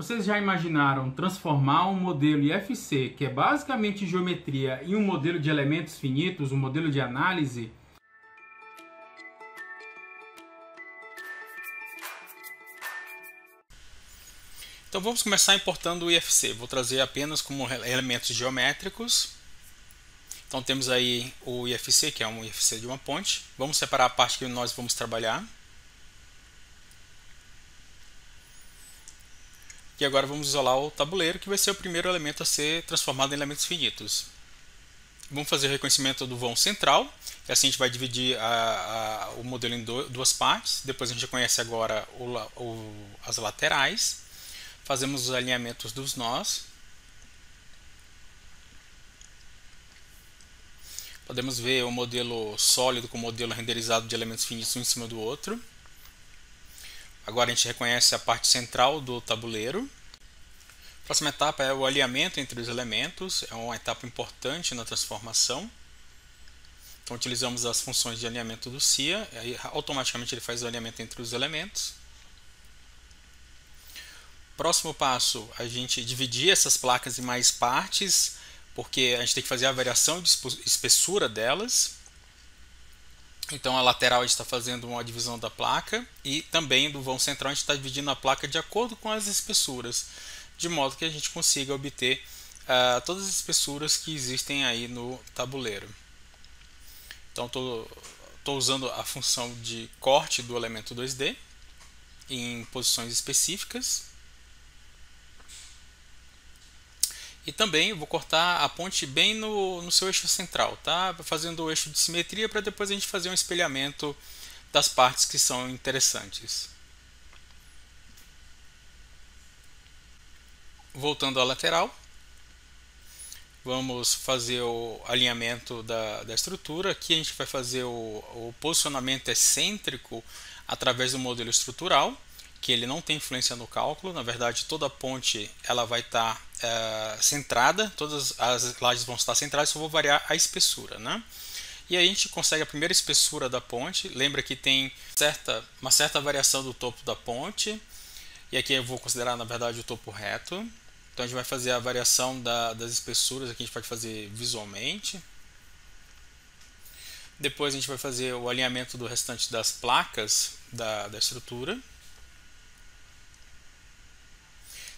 Vocês já imaginaram transformar um modelo IFC, que é basicamente geometria, em um modelo de elementos finitos, um modelo de análise? Então vamos começar importando o IFC. Vou trazer apenas como elementos geométricos. Então temos aí o IFC, que é um IFC de uma ponte. Vamos separar a parte que nós vamos trabalhar. E agora vamos isolar o tabuleiro, que vai ser o primeiro elemento a ser transformado em elementos finitos. Vamos fazer o reconhecimento do vão central, e assim a gente vai dividir o modelo em duas partes. Depois a gente reconhece agora as laterais. Fazemos os alinhamentos dos nós. Podemos ver o modelo sólido com o modelo renderizado de elementos finitos um em cima do outro. Agora a gente reconhece a parte central do tabuleiro. A próxima etapa é o alinhamento entre os elementos, é uma etapa importante na transformação. Então utilizamos as funções de alinhamento do SIA, aí automaticamente ele faz o alinhamento entre os elementos. Próximo passo, a gente dividir essas placas em mais partes, porque a gente tem que fazer a variação de espessura delas. Então a lateral a gente está fazendo uma divisão da placa e também do vão central a gente está dividindo a placa de acordo com as espessuras, de modo que a gente consiga obter todas as espessuras que existem aí no tabuleiro. Então estou usando a função de corte do elemento 2D em posições específicas. E também vou cortar a ponte bem no seu eixo central, tá? Fazendo o eixo de simetria para depois a gente fazer um espelhamento das partes que são interessantes. Voltando à lateral, vamos fazer o alinhamento da estrutura. Aqui a gente vai fazer o posicionamento excêntrico através do modelo estrutural, que ele não tem influência no cálculo. Na verdade, toda a ponte ela vai estar centrada, todas as lajes vão estar centradas, só vou variar a espessura, né? E aí a gente consegue a primeira espessura da ponte. Lembra que tem uma certa variação do topo da ponte, e aqui eu vou considerar na verdade o topo reto. Então a gente vai fazer a variação das espessuras, aqui a gente pode fazer visualmente. Depois a gente vai fazer o alinhamento do restante das placas da estrutura.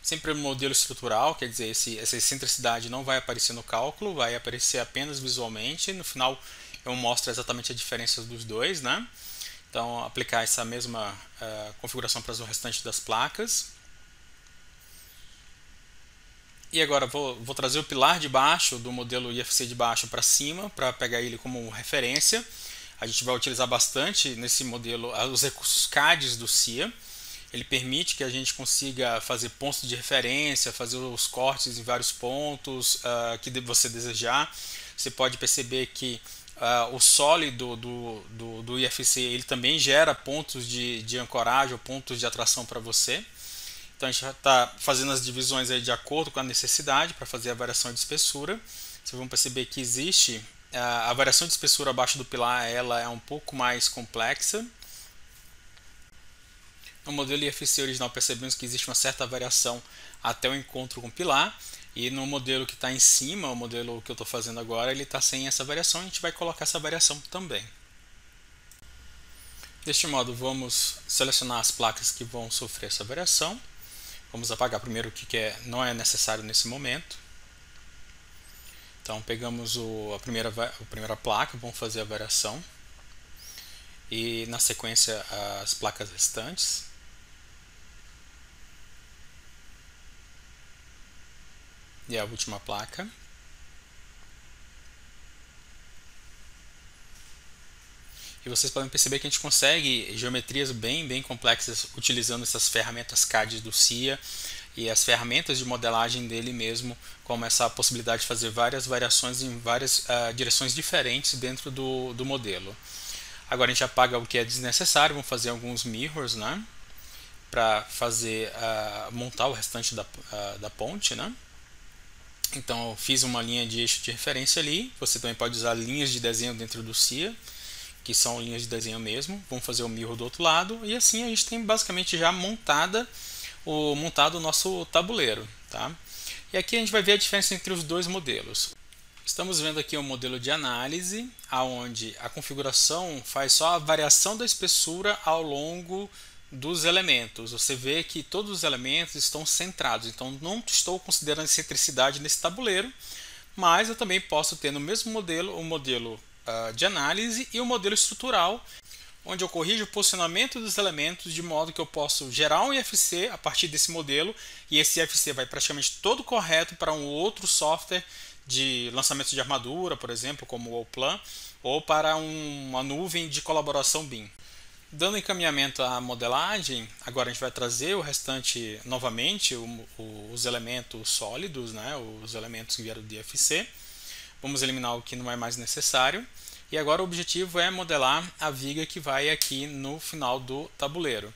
Sempre o modelo estrutural, quer dizer, essa excentricidade não vai aparecer no cálculo, vai aparecer apenas visualmente. No final eu mostro exatamente a diferença dos dois, né? Então aplicar essa mesma configuração para o restante das placas. E agora vou trazer o pilar de baixo do modelo IFC de baixo para cima, para pegar ele como referência. A gente vai utilizar bastante nesse modelo os recursos CADs do SIA. Ele permite que a gente consiga fazer pontos de referência, fazer os cortes em vários pontos que você desejar. Você pode perceber que o sólido do IFC ele também gera pontos de ancoragem ou pontos de atração para você. Então a gente está fazendo as divisões aí de acordo com a necessidade para fazer a variação de espessura. Vocês vão perceber que existe a variação de espessura abaixo do pilar, ela é um pouco mais complexa. No modelo IFC original percebemos que existe uma certa variação até o encontro com o pilar, e no modelo que está em cima, o modelo que eu estou fazendo agora, ele está sem essa variação, a gente vai colocar essa variação também. Deste modo, vamos selecionar as placas que vão sofrer essa variação. Vamos apagar primeiro o que não é necessário nesse momento. Então pegamos a primeira placa, vamos fazer a variação. E na sequência as placas restantes. E a última placa. E vocês podem perceber que a gente consegue geometrias bem complexas utilizando essas ferramentas CAD do SIA e as ferramentas de modelagem dele mesmo, como essa possibilidade de fazer várias variações em várias direções diferentes dentro do modelo. Agora a gente apaga o que é desnecessário, vamos fazer alguns mirrors, né, para fazer montar o restante da ponte, né. Então eu fiz uma linha de eixo de referência ali. Você também pode usar linhas de desenho dentro do SIA, que são linhas de desenho mesmo. Vamos fazer o mirror do outro lado, e assim a gente tem basicamente já montada montado o nosso tabuleiro, tá? E aqui a gente vai ver a diferença entre os dois modelos. Estamos vendo aqui um modelo de análise, onde a configuração faz só a variação da espessura ao longo dos elementos. Você vê que todos os elementos estão centrados, então não estou considerando excentricidade nesse tabuleiro, mas eu também posso ter no mesmo modelo o modelo de análise e o modelo estrutural, onde eu corrijo o posicionamento dos elementos de modo que eu posso gerar um IFC a partir desse modelo, e esse IFC vai praticamente todo correto para um outro software de lançamento de armadura, por exemplo, como o Allplan, ou para uma nuvem de colaboração BIM. Dando encaminhamento à modelagem, agora a gente vai trazer o restante novamente, os elementos sólidos, né, os elementos que vieram do IFC. Vamos eliminar o que não é mais necessário. E agora o objetivo é modelar a viga que vai aqui no final do tabuleiro.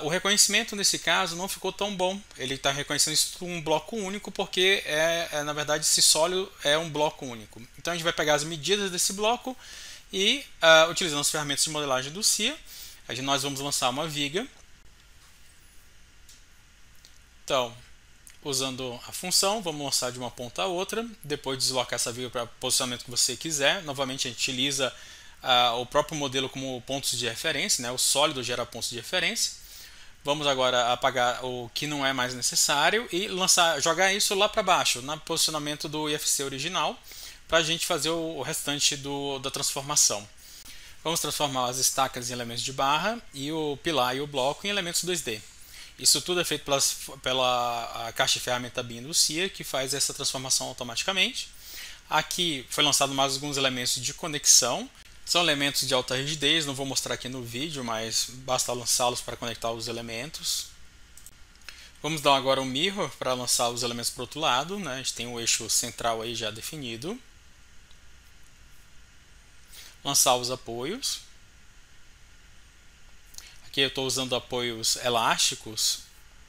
O reconhecimento nesse caso não ficou tão bom. Ele está reconhecendo isso como um bloco único porque na verdade esse sólido é um bloco único. Então a gente vai pegar as medidas desse bloco e utilizando as ferramentas de modelagem do SIA, nós vamos lançar uma viga. Então, usando a função, vamos lançar de uma ponta a outra, depois deslocar essa viga para o posicionamento que você quiser. Novamente a gente utiliza o próprio modelo como pontos de referência, né? O sólido gera pontos de referência. Vamos agora apagar o que não é mais necessário e jogar isso lá para baixo, no posicionamento do IFC original, para a gente fazer o restante da transformação. Vamos transformar as estacas em elementos de barra e o pilar e o bloco em elementos 2D. Isso tudo é feito pela caixa de ferramenta BIM do SIA, que faz essa transformação automaticamente. Aqui foi lançado mais alguns elementos de conexão. São elementos de alta rigidez, não vou mostrar aqui no vídeo, mas basta lançá-los para conectar os elementos. Vamos dar agora um mirror para lançar os elementos para o outro lado, né? A gente tem o eixo central aí já definido. Lançar os apoios. Aqui eu estou usando apoios elásticos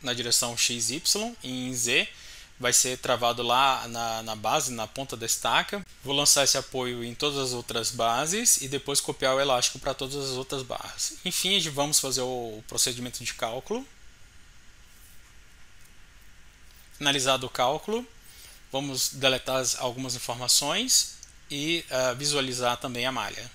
na direção X, Y, e em Z vai ser travado lá na base, na ponta da estaca. Vou lançar esse apoio em todas as outras bases e depois copiar o elástico para todas as outras barras. Enfim, vamos fazer o procedimento de cálculo. Finalizado o cálculo, vamos deletar algumas informações e visualizar também a malha.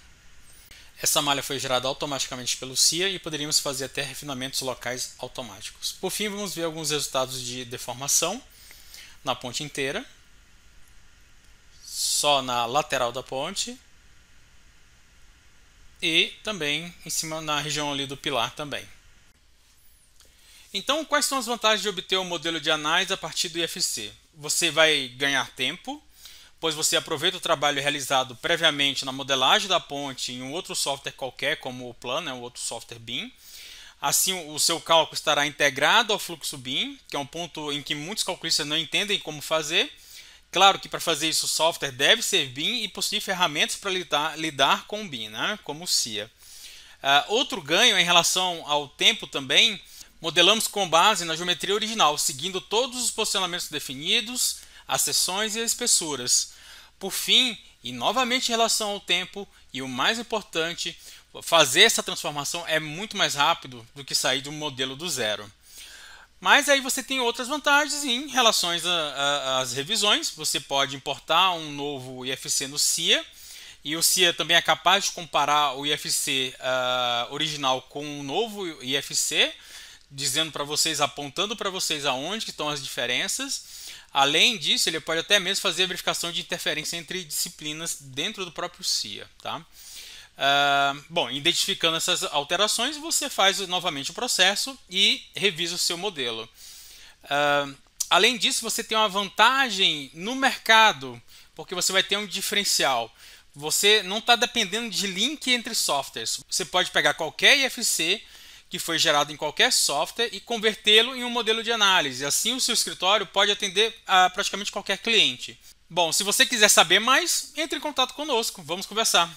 Essa malha foi gerada automaticamente pelo SIA e poderíamos fazer até refinamentos locais automáticos. Por fim, vamos ver alguns resultados de deformação na ponte inteira, só na lateral da ponte e também em cima na região ali do pilar também. Então, quais são as vantagens de obter um modelo de análise a partir do IFC? Você vai ganhar tempo, pois você aproveita o trabalho realizado previamente na modelagem da ponte em um outro software qualquer, como o Plan, né, um outro software BIM. Assim, o seu cálculo estará integrado ao fluxo BIM, que é um ponto em que muitos calculistas não entendem como fazer. Claro que para fazer isso o software deve ser BIM e possuir ferramentas para lidar com o BIM, né, como o SIA. Outro ganho em relação ao tempo também, modelamos com base na geometria original, seguindo todos os posicionamentos definidos, as seções e as espessuras. Por fim, e novamente em relação ao tempo, e o mais importante, fazer essa transformação é muito mais rápido do que sair de um modelo do zero. Mas aí você tem outras vantagens em relação às revisões. Você pode importar um novo IFC no SIA, e o SIA também é capaz de comparar o IFC original com um novo IFC, dizendo para vocês, apontando para vocês aonde que estão as diferenças. Além disso, ele pode até mesmo fazer a verificação de interferência entre disciplinas dentro do próprio SIA, tá? Bom, identificando essas alterações, você faz novamente o processo e revisa o seu modelo. Além disso, você tem uma vantagem no mercado, porque você vai ter um diferencial. Você não está dependendo de link entre softwares. Você pode pegar qualquer IFC que foi gerado em qualquer software e convertê-lo em um modelo de análise. Assim, o seu escritório pode atender a praticamente qualquer cliente. Bom, se você quiser saber mais, entre em contato conosco. Vamos conversar.